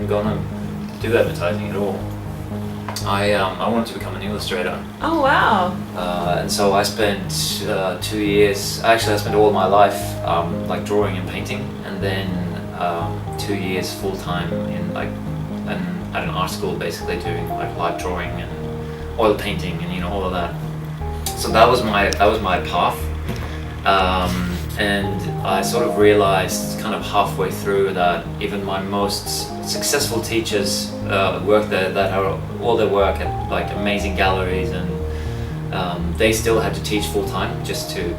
gonna do advertising at all. I wanted to become an illustrator. Oh wow! And so I spent 2 years. Actually, I spent all my life like drawing and painting, and then 2 years full time in like at an art school, basically doing like live drawing and oil painting and all of that. So that was my path. And I sort of realized kind of halfway through that even my most successful teachers work there, that are all their work at like amazing galleries, and they still had to teach full time just to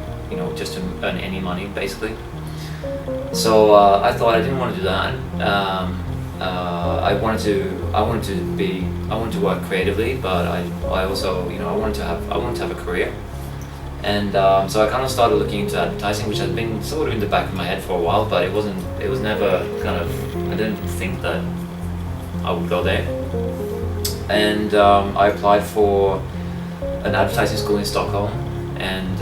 earn any money basically. So I thought I didn't want to do that. I wanted to work creatively, but I also I wanted to have a career. And so I kind of started looking into advertising, which had been sort of in the back of my head for a while, but it was never kind of, I didn't think that I would go there. And I applied for an advertising school in Stockholm, and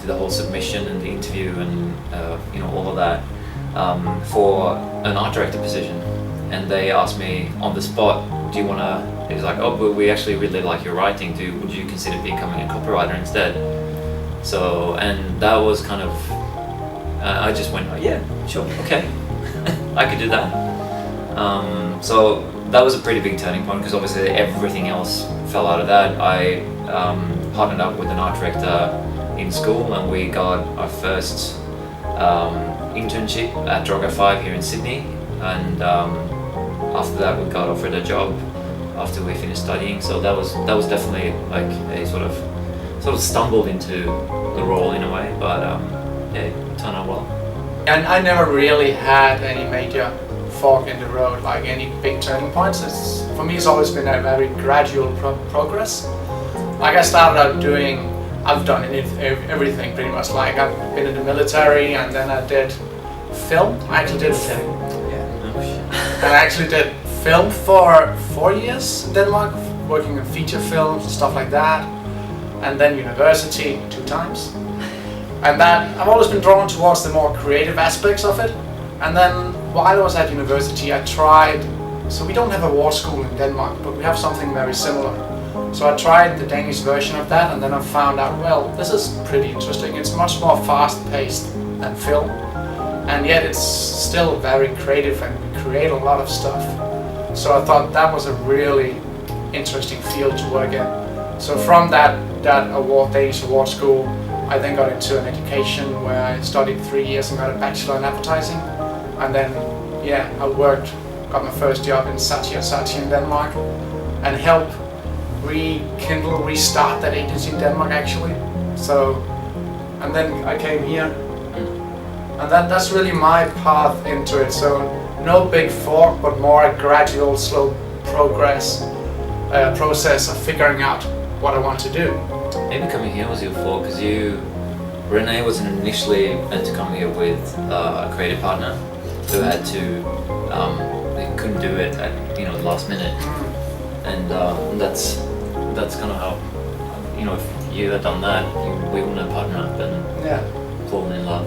did the whole submission and the interview and all of that for an art director position. And they asked me on the spot, do you want to, it was like, oh, but we actually really like your writing, would you consider becoming a copywriter instead? So, and that was kind of, I just went, oh, yeah, sure, okay, I could do that. So that was a pretty big turning point, because obviously everything else fell out of that. I partnered up with an art director in school, and we got our first internship at Droga 5 here in Sydney, and after that we got offered a job after we finished studying. So that was definitely like a sort of stumbled into the role in a way, but yeah, it turned out well. And I never really had any major fork in the road, like any big turning points. For me, it's always been a very gradual progress. Like I started out I've done everything pretty much. Like I've been in the military, and then I did film. I actually did film for 4 years in Denmark, working in feature films and stuff like that, and then university 2 times. And that I've always been drawn towards the more creative aspects of it. And then while I was at university, I tried. So we don't have a war school in Denmark, but we have something very similar. So I tried the Danish version of that, and then I found out, well, this is pretty interesting. It's much more fast-paced than film, and yet it's still very creative, and we create a lot of stuff. So I thought that was a really interesting field to work in. So from that Danish award school, I then got into an education where I studied 3 years and got a bachelor in advertising. And then, I got my first job in Saatchi in Denmark, and helped restart that agency in Denmark actually. So, and then I came here, and that's really my path into it. So no big fork, but more a gradual, slow process of figuring out what I want to do. Maybe coming here was your fault, because Rene was initially meant to come here with a creative partner who had to, they couldn't do it at the last minute, and that's kind of how, if you had done that, we wouldn't have partnered up and fallen in love.